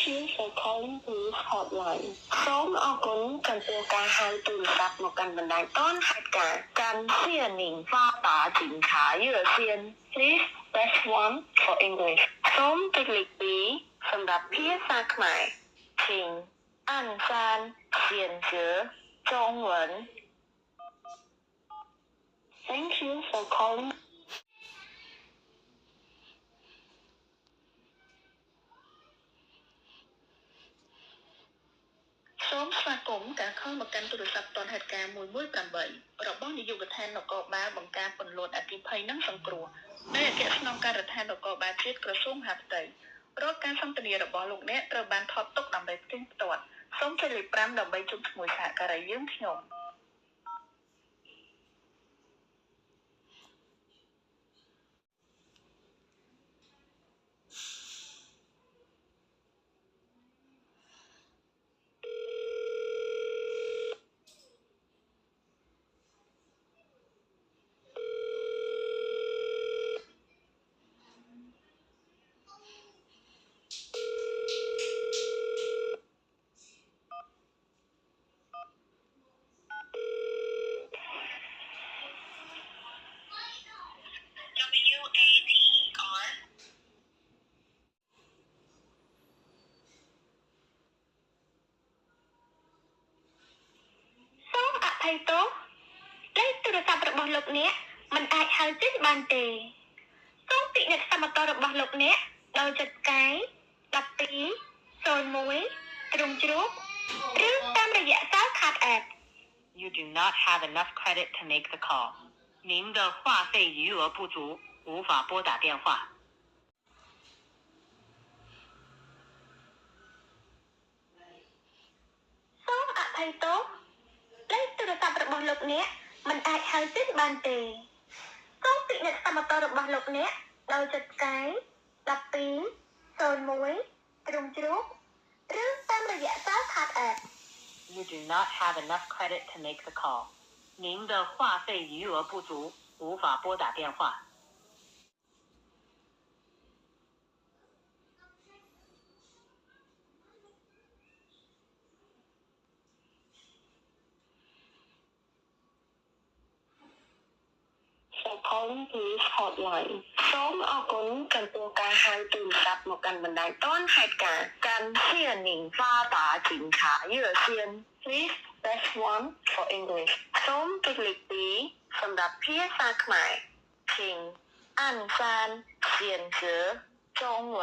Thank you for calling police hotline សូមអរគុណចំពោះការហៅទូរស័ព្ទមកកាន់បណ្ដាញទាន់ហេតុការណ៍感谢您拨打警察热线 Please press 1 for English សូមចុចលេខ2សម្រាប់ភាសាខ្មែរ请按3选择中文 Thank you for callingសូមស្វាគមន៍ការខលមកកាន់ទូរស័ព្ទទាន់ហេតុការណ៍118របស់នាយកដ្ឋាននគរបាលបង្ការពន្លត់អគ្គិភ័យនិងសង្គ្រោះនៃអគ្គស្នងការដ្ឋាននគរបាលជាតិក្រសួងមហាផ្ទៃរាល់ការសន្ទនារបស់លោកអ្នកត្រូវបានថតទុកដើម្បីផ្ទៀងផ្ទាត់សូមចុចលេខ5ដើម្បីជួបជាមួយសហការីយើងខ្ញុំអភ័យទោសលេខទូរស័ព្ទរបស់លោកអ្នកមិនអាចហៅចេញបានទេសូមពិនិត្យសមត្ថភាពរបស់លោកអ្នកដោយចុចផ្កាយ12 01ត្រង់ជ្រូកឬតាមរយៈសារ Card App You do not have enough credit to make the call. 您的话费余额不足，无法拨打电话。សូមអភ័យទោសលេខទូរស័ព្ទរបស់លោកអ្នកមិនអាចហៅចេញបានទេសូមពិនិត្យសមត្ថភាពរបស់លោកអ្នកដោយចុចផ្កាយ12 01ត្រង់ជ្រូកឬតាមរយៈសារ Card App You do not have enough credit to make the call. 您的话费余额不足，无法拨打电话。For calling police hotline សូមអរគុណចំពោះការហៅទូរស័ព្ទមកកាន់បណ្ដាញទាន់ហេតុការណ៍感谢您拨打警察热线 Please press 1 for English សូមចុចលេខ2សម្រាប់ភាសាខ្មែរ请按3选择中文